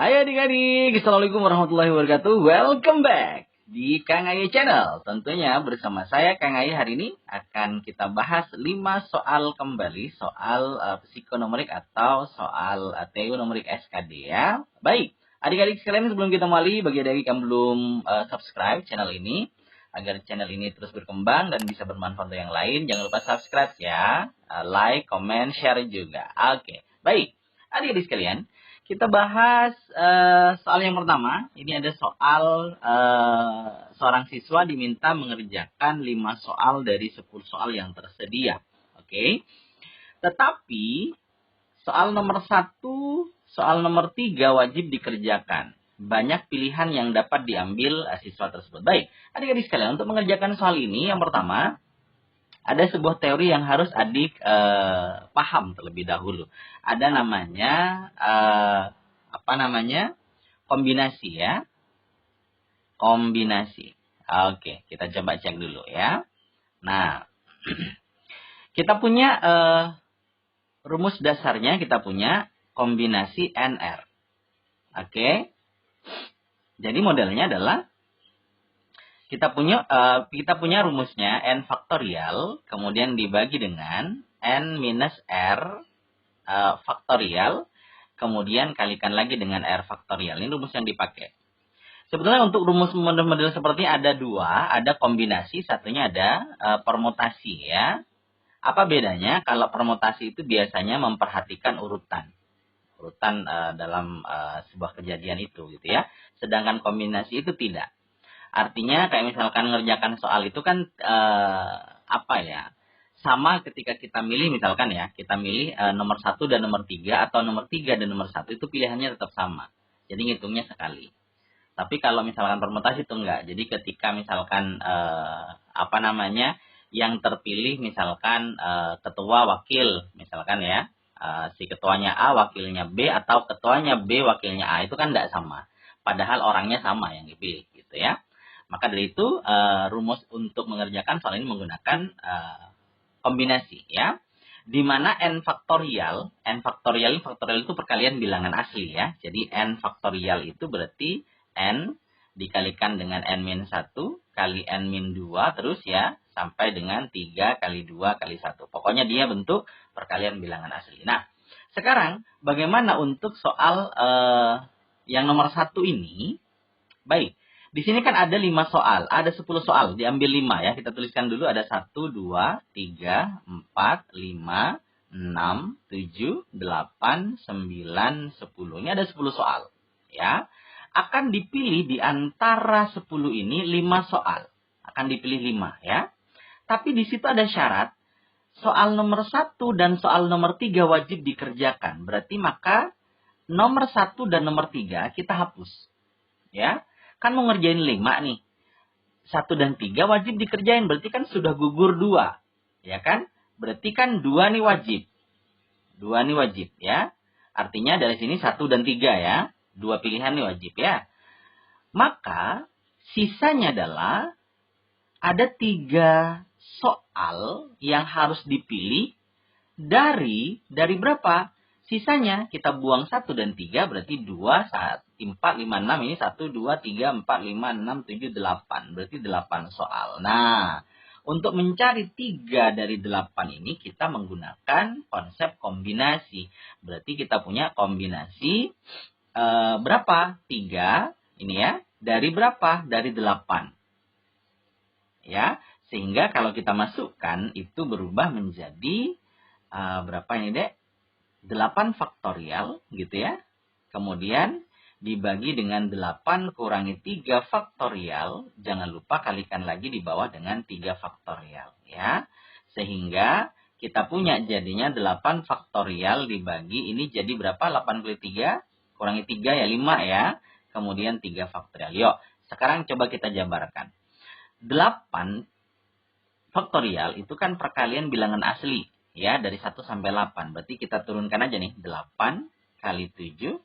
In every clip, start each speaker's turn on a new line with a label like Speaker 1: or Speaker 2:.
Speaker 1: Hai adik-adik, Assalamualaikum warahmatullahi wabarakatuh. Welcome back di Kang Aye Channel. Tentunya bersama saya Kang Aye hari ini akan kita bahas 5 soal kembali. Soal psikonometrik atau soal teonometrik SKD ya. Baik, adik-adik sekalian sebelum kita mulai, bagi adik-adik yang belum subscribe channel ini, agar channel ini terus berkembang dan bisa bermanfaat untuk yang lain, jangan lupa subscribe ya. Like, comment, share juga. Oke, baik. Adik-adik sekalian, kita bahas soal yang pertama. Ini ada soal seorang siswa diminta mengerjakan 5 soal dari 10 soal yang tersedia. Oke. Tetapi soal nomor 1, soal nomor 3 wajib dikerjakan. Banyak pilihan yang dapat diambil siswa tersebut. Baik, adik-adik sekalian, untuk mengerjakan soal ini yang pertama, ada sebuah teori yang harus adik paham terlebih dahulu. Ada namanya kombinasi ya. Kombinasi. Oke, kita coba cek dulu ya. Nah, kita punya rumus dasarnya, kita punya kombinasi NR. Oke. Jadi modelnya adalah kita punya rumusnya n faktorial, kemudian dibagi dengan n minus r faktorial, kemudian kalikan lagi dengan r faktorial. Ini rumus yang dipakai. Sebetulnya untuk rumus model-model seperti ada 2, ada kombinasi, satunya ada permutasi ya. Apa bedanya? Kalau permutasi itu biasanya memperhatikan urutan dalam sebuah kejadian itu gitu ya. Sedangkan kombinasi itu tidak. Artinya kayak misalkan ngerjakan soal itu kan sama ketika kita milih misalkan ya, kita milih nomor 1 dan nomor 3 atau nomor 3 dan nomor 1 itu pilihannya tetap sama. Jadi ngitungnya sekali. Tapi kalau misalkan permutasi itu enggak. Jadi ketika misalkan yang terpilih misalkan ketua wakil misalkan ya, si ketuanya A wakilnya B atau ketuanya B wakilnya A, itu kan enggak sama. Padahal orangnya sama yang dipilih gitu ya. Maka dari itu rumus untuk mengerjakan soal ini menggunakan kombinasi ya. Di mana n faktorial itu perkalian bilangan asli ya. Jadi n faktorial itu berarti n dikalikan dengan n-1 kali n-2 terus ya sampai dengan 3 kali 2 kali 1. Pokoknya dia bentuk perkalian bilangan asli. Nah, sekarang bagaimana untuk soal yang nomor 1 ini? Baik. Di sini kan ada 5 soal, ada 10 soal, diambil 5 ya. Kita tuliskan dulu ada 1, 2, 3, 4, 5, 6, 7, 8, 9, 10. Ini ada 10 soal ya. Akan dipilih di antara 10 ini 5 soal. Akan dipilih 5 ya. Tapi di situ ada syarat, soal nomor 1 dan soal nomor 3 wajib dikerjakan. Berarti maka nomor 1 dan nomor 3 kita hapus ya. Kan mau ngerjain 5 nih. 1 dan 3 wajib dikerjain. Berarti kan sudah gugur 2. Ya kan? Berarti kan 2 nih wajib. 2 nih wajib ya. Artinya dari sini 1 dan 3 ya. 2 pilihan nih wajib ya. Maka sisanya adalah ada 3 soal yang harus dipilih dari berapa? Sisanya kita buang 1 dan 3 berarti 2, 4, 5, 6. Ini 1, 2, 3, 4, 5, 6, 7, 8. Berarti 8 soal. Nah, untuk mencari 3 dari 8 ini kita menggunakan konsep kombinasi. Berarti kita punya kombinasi berapa? 3. Ini ya. Dari berapa? Dari 8. Ya. Sehingga kalau kita masukkan itu berubah menjadi berapa ini dek? 8 faktorial gitu ya. Kemudian dibagi dengan 8 kurangi 3 faktorial. Jangan lupa kalikan lagi di bawah dengan 3 faktorial ya. Sehingga kita punya jadinya 8 faktorial dibagi ini jadi berapa? 8 kali 3 kurangi 3 ya 5 ya. Kemudian 3 faktorial. Yuk, sekarang coba kita jabarkan. 8 faktorial itu kan perkalian bilangan asli. Ya, dari 1 sampai 8. Berarti kita turunkan aja nih. 8 kali 7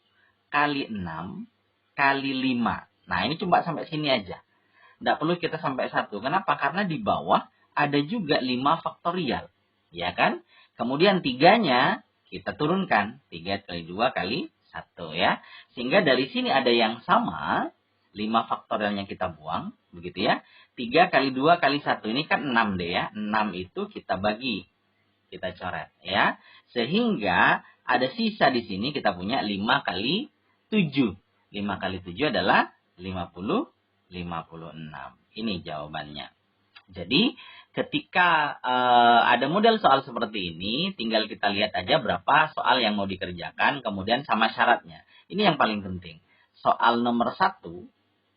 Speaker 1: kali 6 kali 5. Nah, ini coba sampai sini aja. Tidak perlu kita sampai 1. Kenapa? Karena di bawah ada juga 5 faktorial. Ya kan? Kemudian 3-nya kita turunkan. 3 kali 2 kali 1 ya. Sehingga dari sini ada yang sama, 5 faktorialnya kita buang, begitu ya. 3 kali 2 kali 1, ini kan 6 deh ya. 6 itu kita bagi, kita coret ya. Sehingga ada sisa di sini kita punya 5 kali 7. 5 kali 7 adalah 56. Ini jawabannya. Jadi ketika ada model soal seperti ini, tinggal kita lihat aja berapa soal yang mau dikerjakan, kemudian sama syaratnya. Ini yang paling penting. Soal nomor 1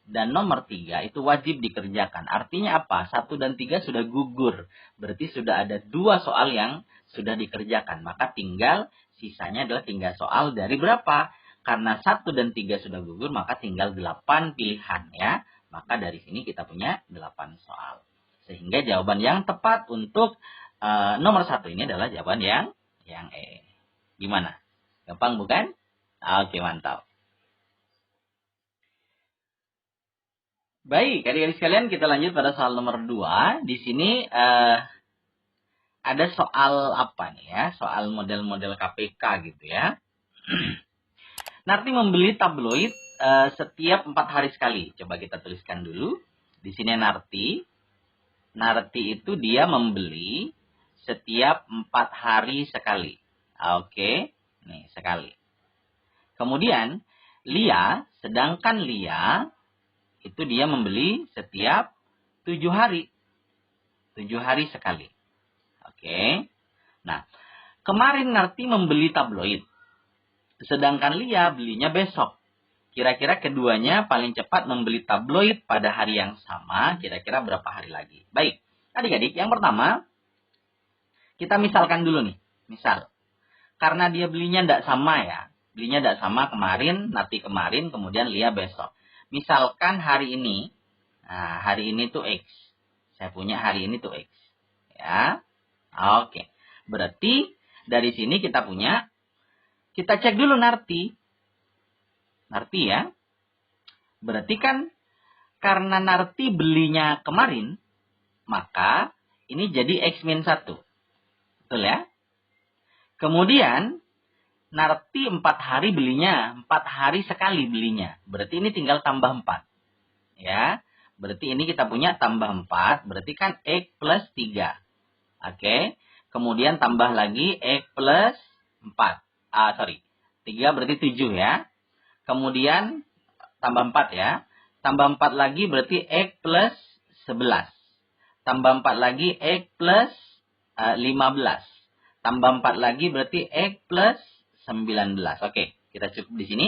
Speaker 1: dan nomor 3 itu wajib dikerjakan. Artinya apa? 1 dan 3 sudah gugur. Berarti sudah ada 2 soal yang sudah dikerjakan. Maka tinggal sisanya adalah tinggal soal dari berapa? Karena 1 dan 3 sudah gugur, maka tinggal 8 pilihan ya. Maka dari sini kita punya 8 soal. Sehingga jawaban yang tepat untuk nomor 1 ini adalah jawaban yang E. Gimana? Gampang bukan? Oke, mantap. Baik, adik-adik sekalian, kita lanjut pada soal nomor 2. Di sini ada soal apa nih ya? Soal model-model KPK gitu ya. Narti membeli tabloid setiap 4 hari sekali. Coba kita tuliskan dulu. Di sini Narti itu dia membeli setiap 4 hari sekali. Oke, nih sekali. Kemudian Lia, sedangkan Lia itu dia membeli setiap 7 hari. 7 hari sekali. Oke. Nah, kemarin Narti membeli tabloid. Sedangkan Lia belinya besok. Kira-kira keduanya paling cepat membeli tabloid pada hari yang sama. Kira-kira berapa hari lagi? Baik. Adik-adik, yang pertama, kita misalkan dulu nih. Misal, karena dia belinya tidak sama ya. Belinya tidak sama kemarin, Narti kemarin, kemudian Lia besok. Misalkan hari ini, nah hari ini tuh X. Saya punya hari ini tuh X. Ya, oke. Berarti dari sini kita punya, kita cek dulu Narti. Narti ya. Berarti kan karena Narti belinya kemarin, maka ini jadi X-1. Betul ya? Kemudian Narti 4 hari belinya, 4 hari sekali belinya. Berarti ini tinggal tambah 4. Ya. Berarti ini kita punya tambah 4, berarti kan X plus 3. Oke. Kemudian tambah lagi X plus 4. 3 berarti 7 ya. Kemudian tambah 4 ya. Tambah 4 lagi berarti X plus 11. Tambah 4 lagi X plus 15. Tambah 4 lagi berarti X plus 19. Oke, kita cukup di sini.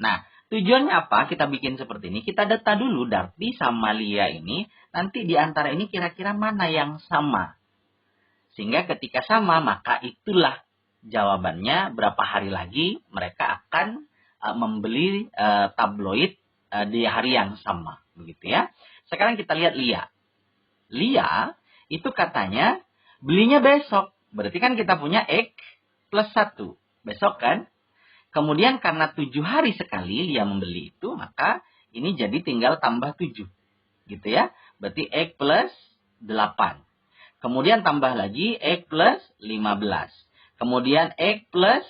Speaker 1: Nah, tujuannya apa? Kita bikin seperti ini. Kita data dulu Darti sama Lia ini. Nanti di antara ini kira-kira mana yang sama. Sehingga ketika sama, maka itulah jawabannya berapa hari lagi mereka akan membeli tabloid di hari yang sama. Begitu ya. Sekarang kita lihat Lia. Lia itu katanya belinya besok. Berarti kan kita punya X plus 1. Besok kan. Kemudian karena 7 hari sekali Lia membeli itu, maka ini jadi tinggal tambah 7. Gitu ya. Berarti X plus 8. Kemudian tambah lagi X plus 15. Kemudian X plus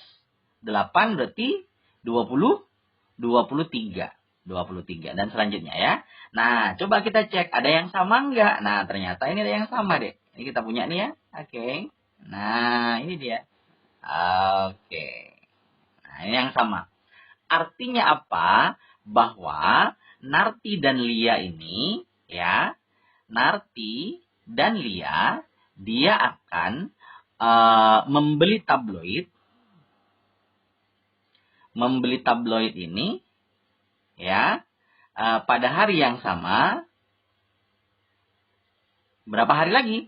Speaker 1: 8 berarti 23. Dan selanjutnya ya. Nah, coba kita cek. Ada yang sama enggak? Nah, ternyata ini ada yang sama deh. Ini kita punya nih ya. Oke. Nah, ini dia. Oke. Nah, ini yang sama. Artinya apa? Bahwa Narti dan Lia ini, ya, Narti dan Lia, dia akan membeli tabloid. Membeli tabloid ini, ya, pada hari yang sama. Berapa hari lagi?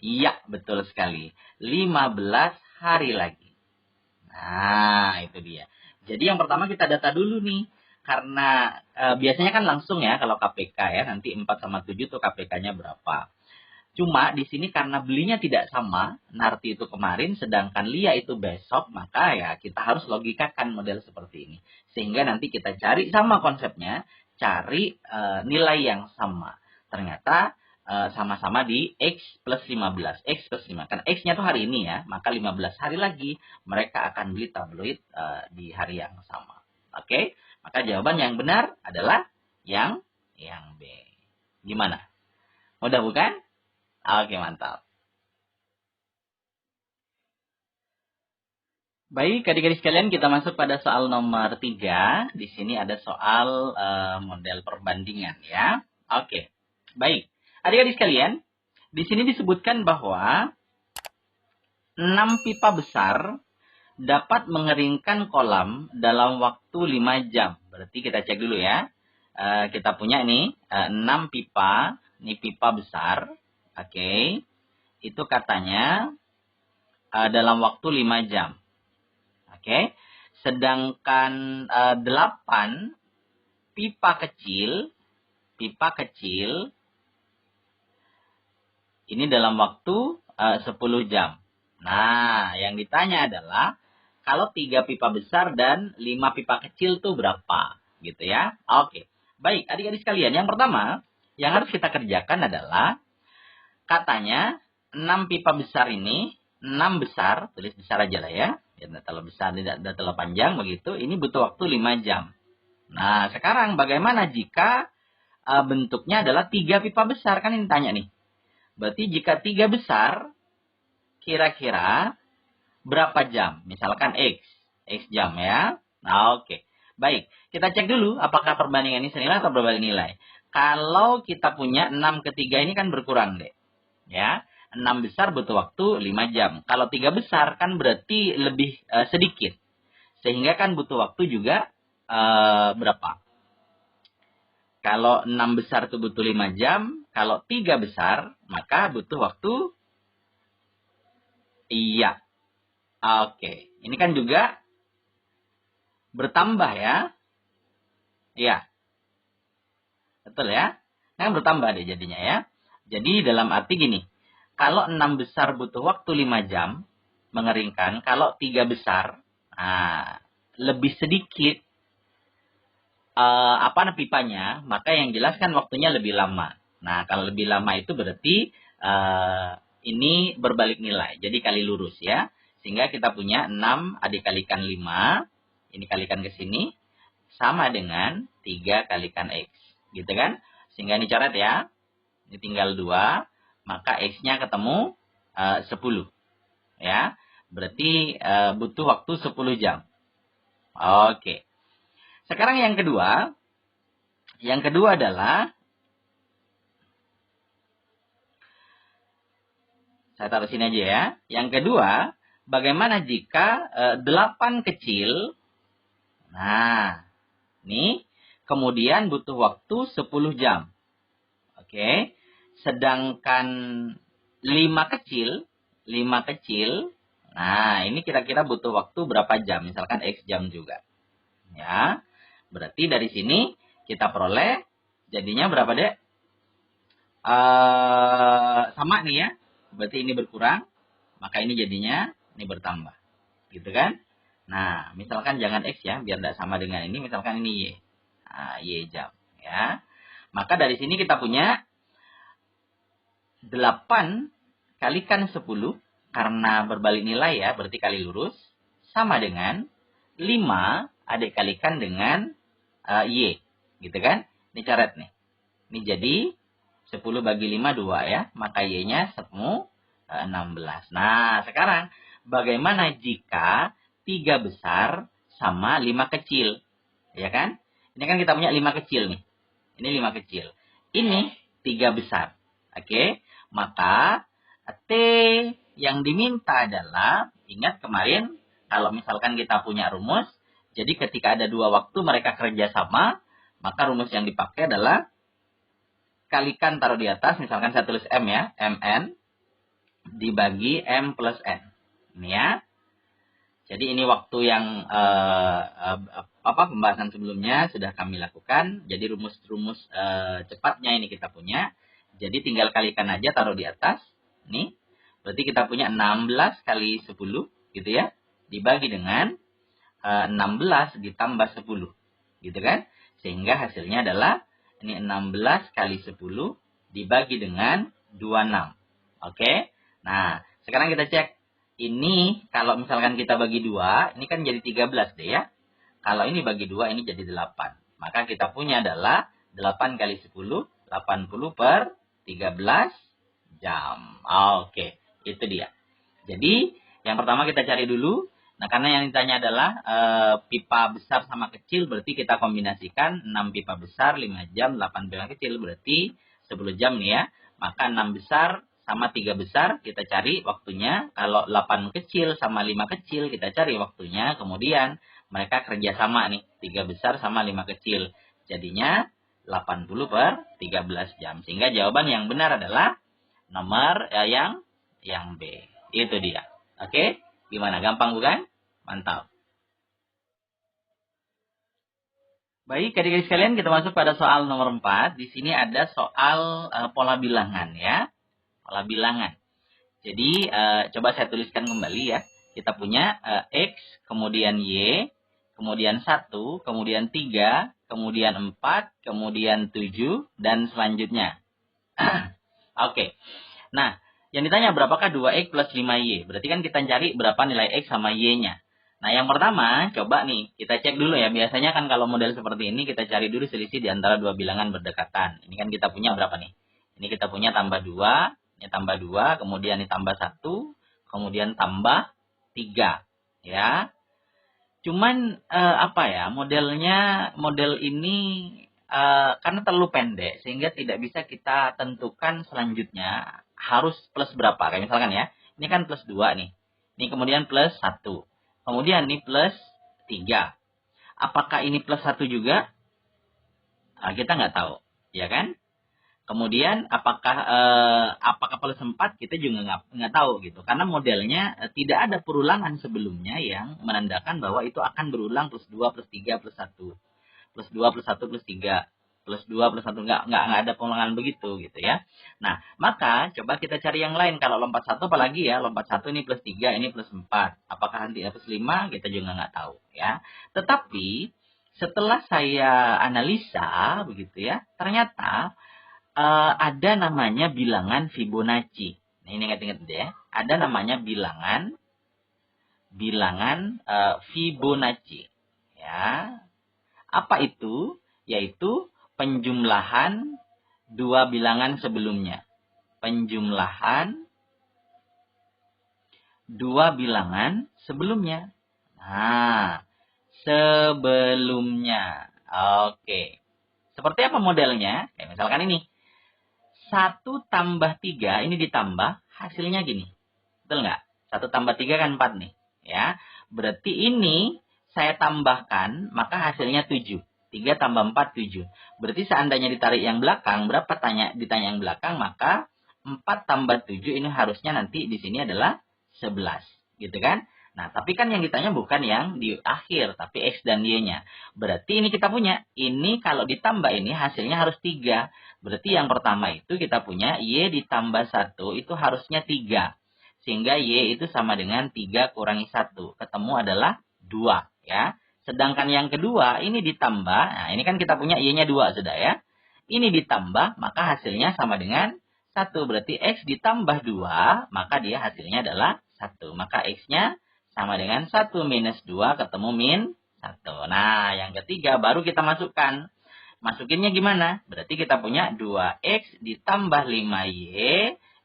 Speaker 1: Iya, betul sekali. 15 hari lagi. Nah, itu dia. Jadi yang pertama kita data dulu nih. Karena biasanya kan langsung ya kalau KPK ya. Nanti 4 sama 7 tuh KPK-nya berapa. Cuma di sini karena belinya tidak sama. Narti itu kemarin sedangkan Lia itu besok. Maka ya kita harus logikakan model seperti ini. Sehingga nanti kita cari sama konsepnya. Cari nilai yang sama. Ternyata sama-sama di X plus 15. X plus 5. Karena X-nya tuh hari ini ya. Maka 15 hari lagi mereka akan beli tabloid di hari yang sama. Oke, maka jawaban yang benar adalah yang B. Gimana? Mudah bukan? Oke, mantap. Baik, adik-adik sekalian, kita masuk pada soal nomor 3. Di sini ada soal model perbandingan ya. Oke. Baik. Adik-adik sekalian, di sini disebutkan bahwa 6 pipa besar dapat mengeringkan kolam dalam waktu 5 jam. Berarti kita cek dulu ya. Kita punya ini 6 pipa, ini pipa besar. Oke. Itu katanya dalam waktu 5 jam. Oke. Sedangkan 8 pipa kecil ini dalam waktu 10 jam. Nah, yang ditanya adalah kalau 3 pipa besar dan 5 pipa kecil itu berapa? Gitu ya. Oke. Baik, adik-adik sekalian. Yang pertama, yang harus kita kerjakan adalah katanya 6 pipa besar ini, 6 besar, tulis besar aja lah ya. Tidak terlalu besar, tidak terlalu panjang begitu. Ini butuh waktu 5 jam. Nah, sekarang bagaimana jika bentuknya adalah 3 pipa besar? Kan ini tanya nih. Berarti jika 3 besar, kira-kira berapa jam? Misalkan X jam ya. Nah, oke. Baik, kita cek dulu apakah perbandingan ini senilai atau berbalik nilai. Kalau kita punya 6 ke 3 ini kan berkurang deh. Ya. 6 besar butuh waktu 5 jam. Kalau 3 besar kan berarti lebih sedikit. Sehingga kan butuh waktu juga berapa? Kalau 6 besar itu butuh 5 jam. Kalau 3 besar maka butuh waktu. Iya. Oke. Ini kan juga bertambah ya. Iya. Betul ya. Kan bertambah deh jadinya ya. Jadi dalam arti gini. Kalau 6 besar butuh waktu 5 jam mengeringkan. Kalau 3 besar, lebih sedikit pipanya, maka yang jelas kan waktunya lebih lama. Nah, kalau lebih lama itu berarti ini berbalik nilai. Jadi kali lurus ya. Sehingga kita punya 6 dikalikan 5. Ini kalikan ke sini. Sama dengan 3 kalikan X. Gitu kan? Sehingga ini coret ya. Ini tinggal 2. Maka X-nya ketemu 10. Ya. Berarti butuh waktu 10 jam. Oke. Sekarang yang kedua. Yang kedua adalah. Saya taruh sini aja ya. Yang kedua. Bagaimana jika 8 kecil. Nah. Ini. Kemudian butuh waktu 10 jam. Oke. Sedangkan 5 kecil, nah ini kira-kira butuh waktu berapa jam? Misalkan X jam juga. Ya, berarti dari sini kita peroleh jadinya berapa dek? Sama nih ya, berarti ini berkurang, maka ini jadinya ini bertambah. Gitu kan? Nah, misalkan jangan X ya, biar tidak sama dengan ini, misalkan ini Y. Nah, Y jam. Ya, maka dari sini kita punya 8 kalikan 10, karena berbalik nilai ya, berarti kali lurus, sama dengan 5 dikalikan dengan Y. Gitu kan? Ini coret nih. Ini jadi 10 bagi 5, 2 ya. Maka Y-nya 16. Nah, sekarang bagaimana jika 3 besar sama 5 kecil? Ya kan? Ini kan kita punya 5 kecil nih. Ini 5 kecil. Ini 3 besar. Oke? Maka T yang diminta adalah, ingat kemarin kalau misalkan kita punya rumus, jadi ketika ada 2 waktu mereka kerja sama, maka rumus yang dipakai adalah kalikan taruh di atas, misalkan saya tulis M ya, MN dibagi M plus N. Ini ya. Jadi ini waktu yang pembahasan sebelumnya sudah kami lakukan. Jadi rumus-rumus cepatnya ini kita punya. Jadi tinggal kalikan aja, taruh di atas. Nih. Berarti kita punya 16 kali 10. Gitu ya. Dibagi dengan 16 ditambah 10. Gitu kan. Sehingga hasilnya adalah ini 16 kali 10 dibagi dengan 26. Oke. Nah. Sekarang kita cek. Ini kalau misalkan kita bagi 2. Ini kan jadi 13 deh ya. Kalau ini bagi 2, ini jadi 8. Maka kita punya adalah 8 kali 10, 80 per 13 jam. Oke, itu dia. Jadi, yang pertama kita cari dulu. Nah, karena yang ditanya adalah pipa besar sama kecil, berarti kita kombinasikan 6 pipa besar, 5 jam, 8 pipa kecil, berarti 10 jam nih ya. Maka 6 besar sama 3 besar, kita cari waktunya. Kalau 8 kecil sama 5 kecil, kita cari waktunya. Kemudian, mereka kerjasama nih, 3 besar sama 5 kecil. Jadinya 80 per 13 jam. Sehingga jawaban yang benar adalah nomor yang B. Itu dia. Oke? Gimana? Gampang bukan? Mantap. Baik, adik-adik sekalian, kita masuk pada soal nomor 4. Di sini ada soal pola bilangan ya. Pola bilangan. Jadi, coba saya tuliskan kembali ya. Kita punya X, kemudian Y, kemudian 1, kemudian 3, kemudian 4, kemudian 7, dan selanjutnya. Oke. Nah, yang ditanya berapakah 2X plus 5Y? Berarti kan kita cari berapa nilai X sama Y-nya. Nah, yang pertama, coba nih, kita cek dulu ya. Biasanya kan kalau model seperti ini, kita cari dulu selisih di antara dua bilangan berdekatan. Ini kan kita punya berapa nih? Ini kita punya tambah 2, ini tambah 2, kemudian ini tambah 1, kemudian tambah 3. Ya. Cuman, model ini karena terlalu pendek, sehingga tidak bisa kita tentukan selanjutnya harus plus berapa. Kayak misalkan ya, ini kan plus 2 nih. Ini kemudian plus 1. Kemudian ini plus 3. Apakah ini plus 1 juga? Nah, kita nggak tahu. Ya kan? Kemudian apakah plus 4? Kita juga nggak tahu gitu. Karena modelnya tidak ada perulangan sebelumnya yang menandakan bahwa itu akan berulang plus 2, plus 3, plus 1. Plus 2, plus 1, plus 3. Plus 2, plus 1, nggak ada pengulangan begitu gitu ya. Nah, maka coba kita cari yang lain. Kalau lompat 1 apalagi ya, lompat 1 ini plus 3, ini plus 4. Apakah nanti plus 5? Kita juga nggak tahu ya. Tetapi setelah saya analisa begitu ya, ternyata ada namanya bilangan Fibonacci. Nah, ini ingat-ingat ya. Ada namanya bilangan Fibonacci. Ya. Apa itu? Yaitu penjumlahan dua bilangan sebelumnya. Penjumlahan dua bilangan sebelumnya. Nah, sebelumnya. Oke. Seperti apa modelnya? Kayak misalkan ini. 1 tambah 3, ini ditambah, hasilnya gini. Betul nggak? 1 tambah 3 kan 4 nih. Ya. Berarti ini saya tambahkan, maka hasilnya 7. 3 tambah 4, 7. Berarti seandainya ditarik yang belakang, berapa ditanya yang belakang, maka 4 tambah 7 ini harusnya nanti di sini adalah 11. Gitu kan? Nah, tapi kan yang ditanya bukan yang di akhir, tapi X dan Y-nya. Berarti ini kita punya. Ini kalau ditambah ini hasilnya harus 3. Berarti yang pertama itu kita punya Y ditambah 1 itu harusnya 3. Sehingga Y itu sama dengan 3 kurangi 1. Ketemu adalah 2. Ya. Sedangkan yang kedua ini ditambah. Nah, ini kan kita punya Y-nya 2 sudah ya. Ini ditambah, maka hasilnya sama dengan 1. Berarti X ditambah 2, maka dia hasilnya adalah 1. Maka X-nya sama dengan 1 minus 2 ketemu min 1. Nah, yang ketiga baru kita masukkan. Masukinnya gimana? Berarti kita punya 2X ditambah 5Y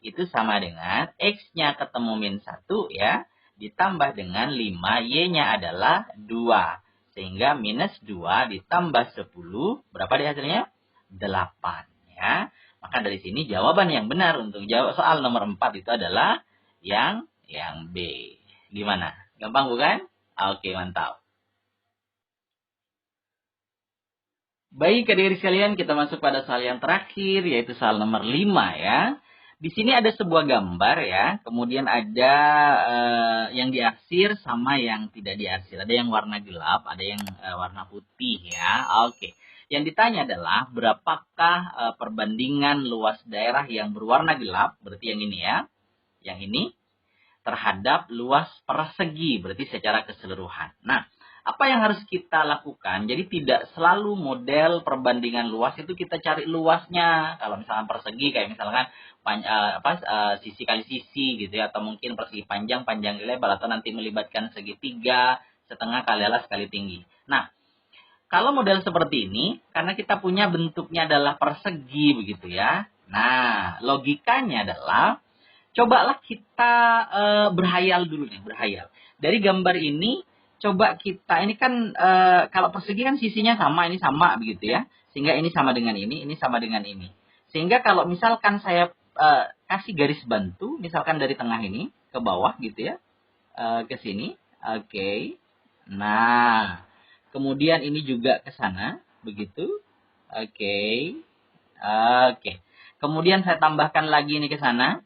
Speaker 1: itu sama dengan X-nya ketemu min 1 ya. Ditambah dengan 5Y-nya adalah 2. Sehingga minus 2 ditambah 10. Berapa di hasilnya? 8. Ya. Maka dari sini jawaban yang benar untuk jawab soal nomor 4 itu adalah yang B. Gimana? Gampang bukan? Oke, mantap. Baik, adik-adik sekalian, kita masuk pada soal yang terakhir, yaitu soal nomor 5 ya. Di sini ada sebuah gambar ya, kemudian ada yang diarsir sama yang tidak diarsir. Ada yang warna gelap, ada yang warna putih ya. Oke. Yang ditanya adalah berapakah perbandingan luas daerah yang berwarna gelap, berarti yang ini ya. Yang ini terhadap luas persegi, berarti secara keseluruhan. Nah, apa yang harus kita lakukan? Jadi tidak selalu model perbandingan luas itu kita cari luasnya. Kalau misalkan persegi kayak misalkan sisi kali sisi gitu ya, atau mungkin persegi panjang kali lebar, atau nanti melibatkan segitiga, setengah kali alas kali tinggi. Nah, kalau model seperti ini, karena kita punya bentuknya adalah persegi begitu ya. Nah, logikanya adalah, cobalah kita berhayal dulu nih, berhayal. Dari gambar ini, coba kita, ini kan kalau persegi kan sisinya sama, ini sama begitu ya. Sehingga ini sama dengan ini sama dengan ini. Sehingga kalau misalkan saya kasih garis bantu, misalkan dari tengah ini ke bawah gitu ya, ke sini. Oke. Nah, kemudian ini juga ke sana, begitu. Oke. Oke. Kemudian saya tambahkan lagi ini ke sana.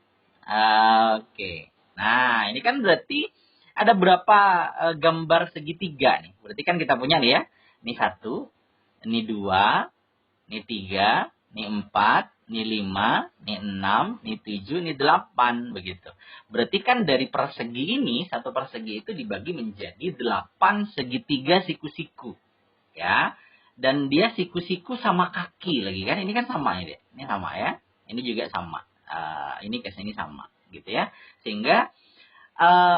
Speaker 1: Oke. Nah, ini kan berarti ada berapa gambar segitiga nih? Berarti kan kita punya nih ya. Ini 1, ini 2, ini 3, ini 4, ini 5, ini 6, ini 7, ini 8 begitu. Berarti kan dari persegi ini, satu persegi itu dibagi menjadi 8 segitiga siku-siku. Ya. Dan dia siku-siku sama kaki lagi kan. Ini kan sama ini. Ini sama ya. Ini juga sama. Ini ke sini sama gitu ya. Sehingga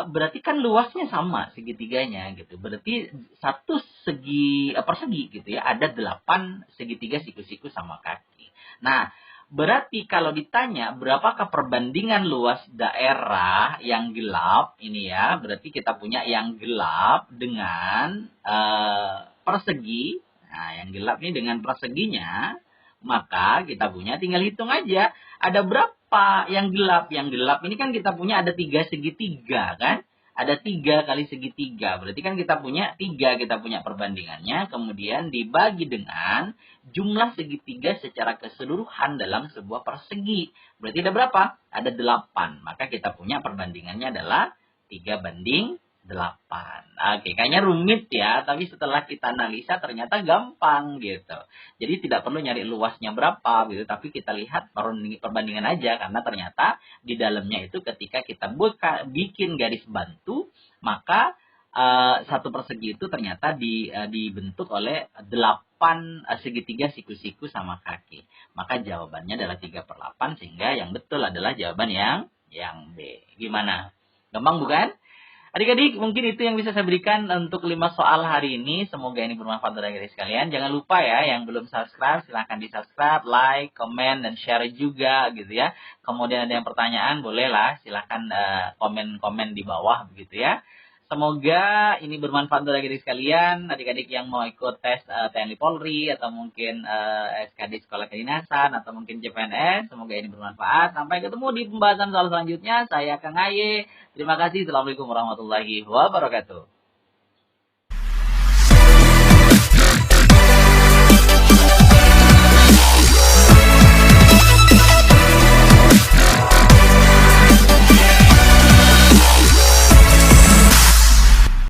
Speaker 1: berarti kan luasnya sama segitiganya gitu. Berarti satu segi persegi gitu ya, ada 8 segitiga siku-siku sama kaki. Nah, berarti kalau ditanya berapakah perbandingan luas daerah yang gelap ini ya, berarti kita punya yang gelap dengan persegi. Nah, yang gelap ini dengan perseginya, maka kita punya tinggal hitung aja. Ada berapa yang gelap? Yang gelap ini kan kita punya ada 3 segitiga kan? Ada 3 kali segitiga. Berarti kan kita punya 3, kita punya perbandingannya. Kemudian dibagi dengan jumlah segitiga secara keseluruhan dalam sebuah persegi. Berarti ada berapa? Ada 8. Maka kita punya perbandingannya adalah 3:8. Oke, kayaknya rumit ya, tapi setelah kita analisa ternyata gampang gitu. Jadi tidak perlu nyari luasnya berapa gitu, tapi kita lihat perbandingan aja, karena ternyata di dalamnya itu ketika kita bikin garis bantu, maka satu persegi itu ternyata dibentuk oleh 8 segitiga siku-siku sama kaki. Maka jawabannya adalah 3/8, sehingga yang betul adalah jawaban yang B. Gimana? Gampang bukan? Adik-adik, mungkin itu yang bisa saya berikan untuk 5 soal hari ini. Semoga ini bermanfaat untuk adik-adik sekalian. Jangan lupa ya, yang belum subscribe, silahkan di-subscribe, like, komen, dan share juga gitu ya. Kemudian ada yang pertanyaan, bolehlah silahkan komen-komen di bawah begitu ya. Semoga ini bermanfaat untuk adik-adik sekalian. Adik-adik yang mau ikut tes TNI Polri, atau mungkin SKD Sekolah Kedinasan, atau mungkin CPNS, semoga ini bermanfaat. Sampai ketemu di pembahasan soal selanjutnya. Saya Kang Aye. Terima kasih. Assalamualaikum warahmatullahi wabarakatuh.